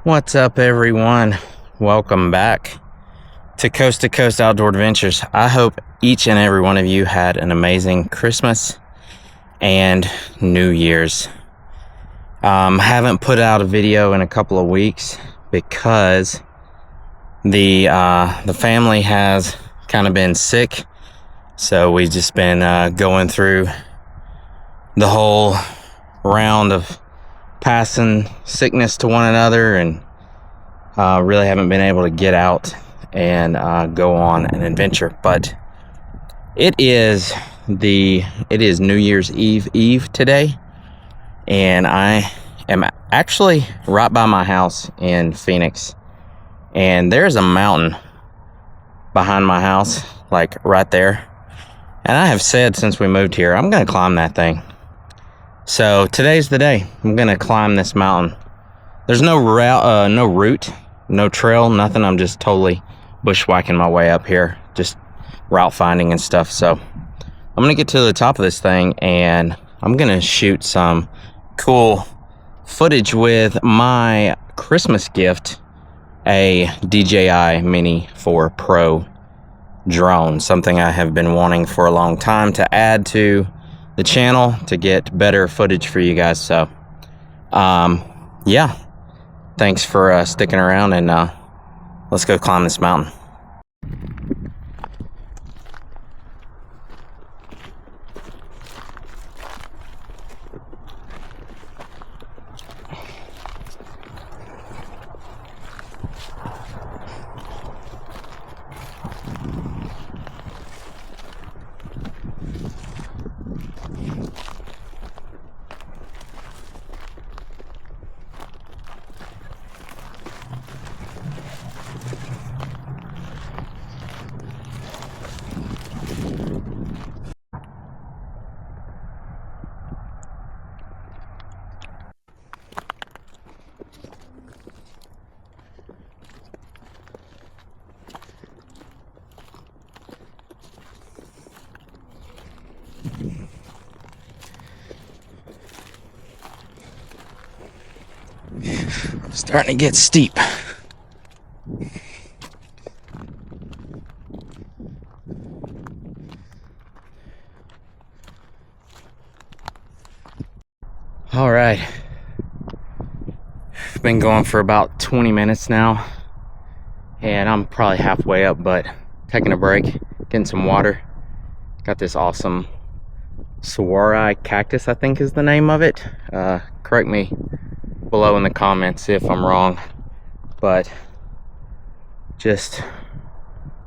What's up, everyone? Welcome back to Coast Outdoor Adventures. I hope each and every one of you had an amazing Christmas and New Year's. Haven't put out a video in a couple of weeks because the family has kind of been sick, so we've just been going through the whole round of passing sickness to one another, and really haven't been able to get out and go on an adventure. But it is New Year's Eve today, and I am actually right by my house in Phoenix, and there's a mountain behind my house, like right there, and I have said since we moved here I'm gonna climb that thing. So today's the day. I'm gonna climb this mountain. There's no route, no trail, nothing. I'm just totally bushwhacking my way up here, just route finding and stuff. So I'm gonna get to the top of this thing, and I'm gonna shoot some cool footage with my Christmas gift, a DJI Mini 4 Pro drone, something I have been wanting for a long time to add to the channel to get better footage for you guys. So yeah, thanks for sticking around, and let's go climb this mountain. Starting to get steep. All right, been going for about 20 minutes now, and I'm probably halfway up, but taking a break, getting some water. Got this awesome saguaro cactus, I think is the name of it. Correct me below in the comments if I'm wrong, but just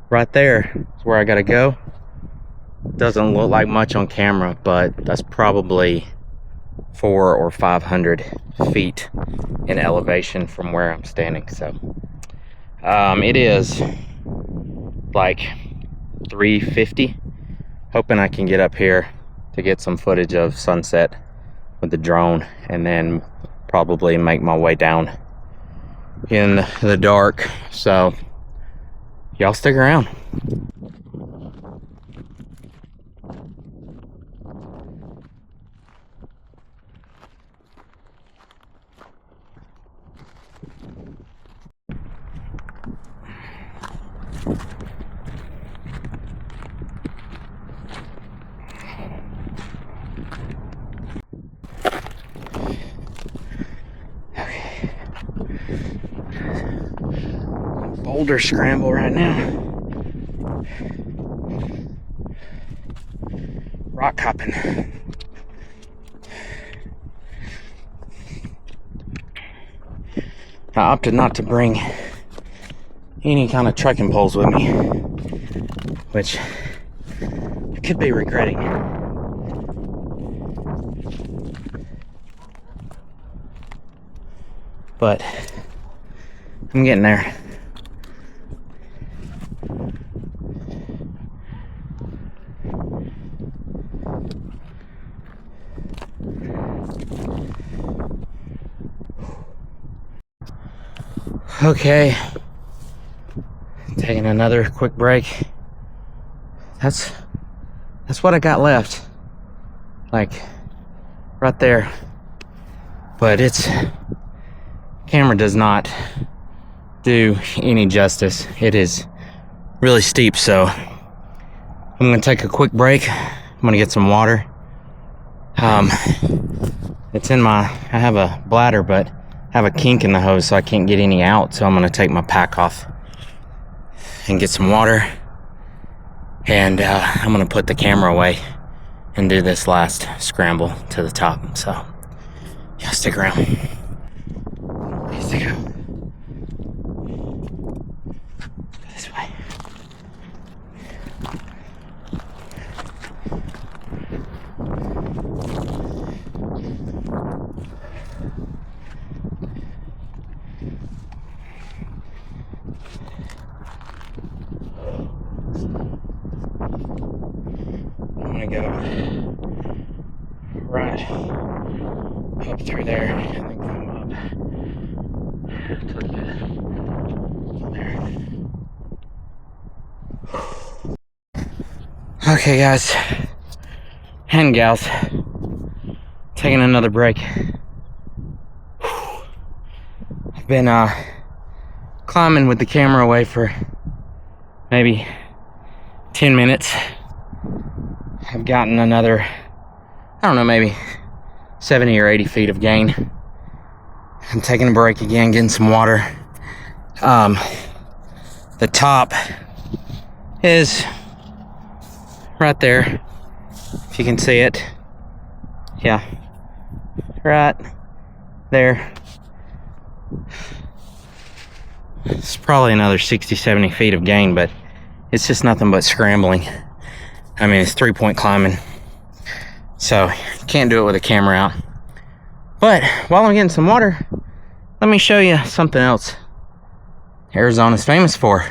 right there is where I gotta go. Doesn't look like much on camera, but that's probably 400 or 500 feet in elevation from where I'm standing. So it is like 350. Hoping I can get up here to get some footage of sunset with the drone, and then probably make my way down in the dark. So y'all stick around. Boulder scramble right now. Rock hopping. I opted not to bring any kind of trekking poles with me, which I could be regretting. But I'm getting there. Okay, taking another quick break. That's what I got left, like right there. But it's Camera does not do any justice. It is really steep, so I'm gonna take a quick break. I'm gonna get some water. It's in I have a bladder, but I have a kink in the hose, so I can't get any out. So I'm gonna take my pack off and get some water. And I'm gonna put the camera away and do this last scramble to the top. So yeah, stick around. Please stick around. This way. I'm gonna go right up through there and then come up to there. Okay, guys and gals, taking another break. I've been climbing with the camera away for maybe 10 minutes. I've gotten another, I don't know, maybe 70 or 80 feet of gain. I'm taking a break again, getting some water. The top is right there, if you can see it. Yeah, right there. It's probably another 60, 70 feet of gain, but it's just nothing but scrambling. I mean, it's 3-point climbing, so can't do it with a camera out. But while I'm getting some water, let me show you something else Arizona's famous for.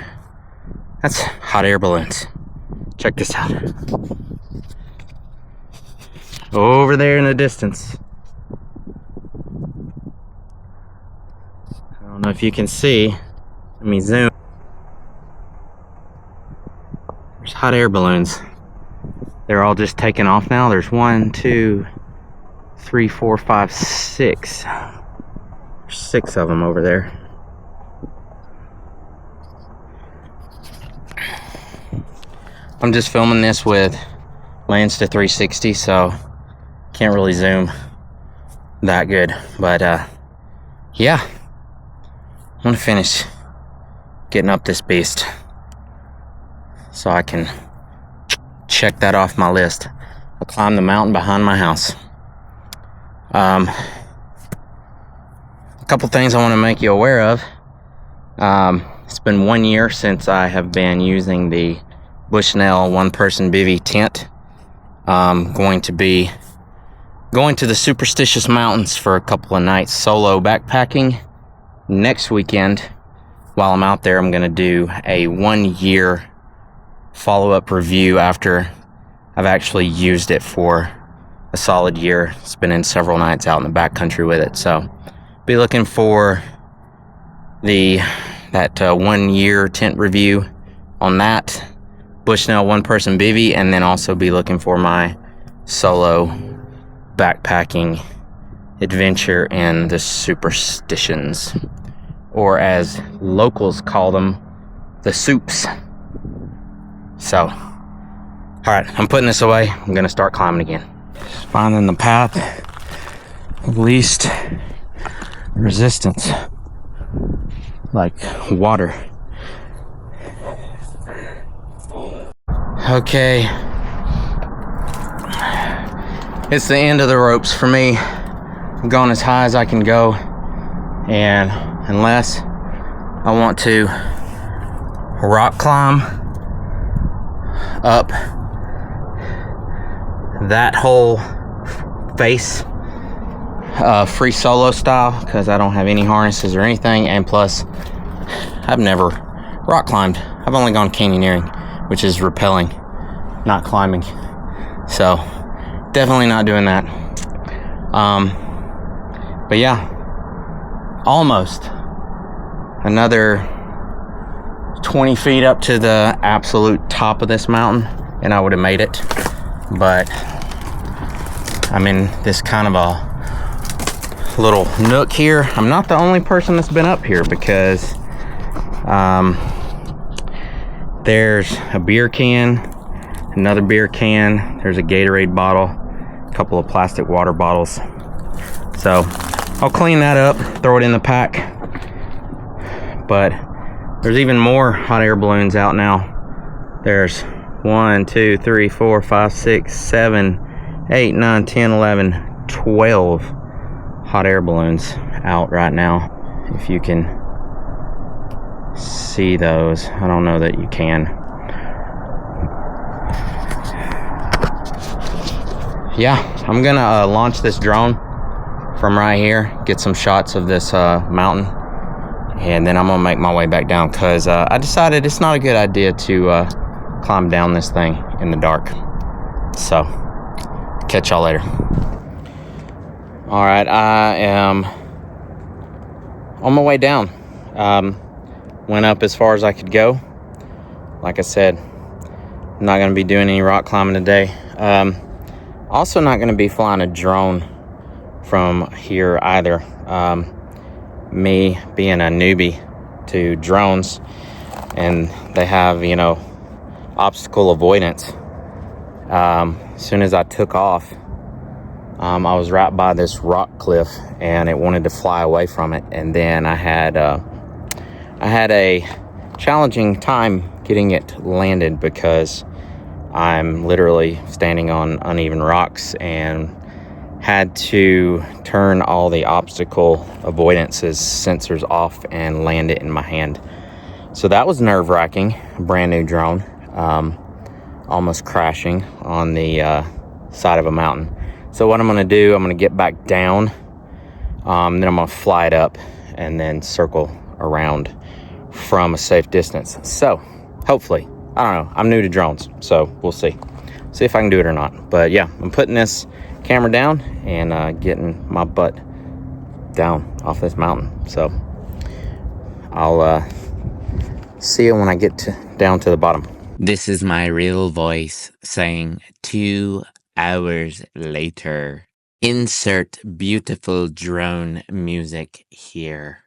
That's hot air balloons. Check this out. Over there in the distance. I don't know if you can see. Let me zoom. There's hot air balloons. They're all just taking off now. There's 1, 2, 3, 4, 5, 6. There's 6 of them over there. I'm just filming this with lens to 360, so can't really zoom that good. But yeah, I'm gonna finish getting up this beast so I can check that off my list. I'll climb the mountain behind my house. A couple things I want to make you aware of. It's been 1 year since I have been using the Bushnell one-person bivy tent. Going to be going to the Superstitious Mountains for a couple of nights solo backpacking. Next weekend, while I'm out there, I'm going to do a 1-year follow-up review after I've actually used it for a solid year. Spending several nights out in the backcountry with it. So be looking for that 1-year tent review on that Bushnell one-person bivy, and then also be looking for my solo backpacking adventure in the Superstitions, or as locals call them, the Soups. So, alright, I'm putting this away. I'm gonna start climbing again. Just finding the path of least resistance, like water. Okay, it's the end of the ropes for me. I've gone as high as I can go, and unless I want to rock climb up that whole face, free solo style, because I don't have any harnesses or anything, and plus I've never rock climbed. I've only gone canyoneering, which is rappelling, not climbing. So definitely not doing that. But yeah, almost another 20 feet up to the absolute top of this mountain and I would have made it. But I'm in this kind of a little nook here. I'm not the only person that's been up here, because there's a beer can, another beer can, there's a Gatorade bottle, a couple of plastic water bottles. So I'll clean that up, throw it in the pack. But there's even more hot air balloons out now. There's 1, 2, 3, 4, 5, 6, 7, 8, 9, 10, 11, 12 hot air balloons out right now. If you can see those, I don't know that you can. Yeah, I'm gonna launch this drone from right here, get some shots of this mountain, and then I'm gonna make my way back down, because I decided it's not a good idea to climb down this thing in the dark. So catch y'all later. All right, I am on my way down. Went up as far as I could go. Like I said, I'm not gonna be doing any rock climbing today. Also not gonna be flying a drone from here either. Me being a newbie to drones, and they have, you know, obstacle avoidance. As soon as I took off, I was right by this rock cliff, and it wanted to fly away from it. And then I had a challenging time getting it landed, because I'm literally standing on uneven rocks and had to turn all the obstacle avoidances sensors off and land it in my hand. So that was nerve-wracking. Brand new drone, almost crashing on the side of a mountain. So what I'm gonna do, I'm gonna get back down, then I'm gonna fly it up and then circle around from a safe distance. So hopefully, I don't know, I'm new to drones, so we'll see if I can do it or not. But yeah, I'm putting this camera down and getting my butt down off this mountain. So I'll see you when I get down to the bottom. This is my real voice saying 2 hours later. Insert beautiful drone music here.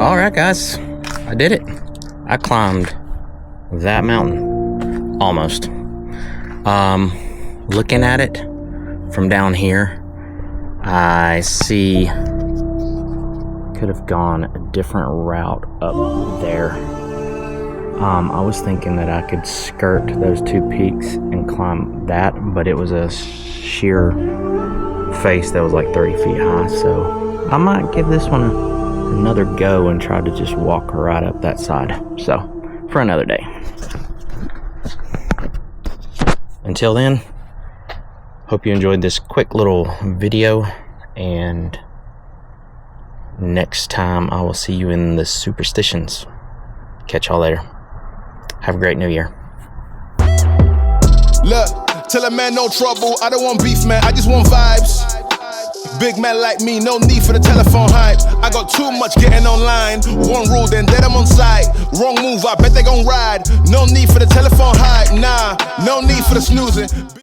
All right, guys, I did it. I climbed that mountain, almost. Looking at it from down here, I see could have gone a different route up there. I was thinking that I could skirt those 2 peaks and climb that, but it was a sheer face that was like 30 feet high, so I might give this one another go and try to just walk right up that side. So, for another day. until then, hope you enjoyed this quick little video, and next time I will see you in the superstitions. Catch y'all later. Have a great new year. Look, tell a man no trouble, I don't want beef, man, I just want vibes. Big man like me, no need for the telephone hype. I got too much getting online. One rule, then dead I'm on site. Wrong move, I bet they gon' ride. No need for the telephone hype, nah, no need for the snoozing.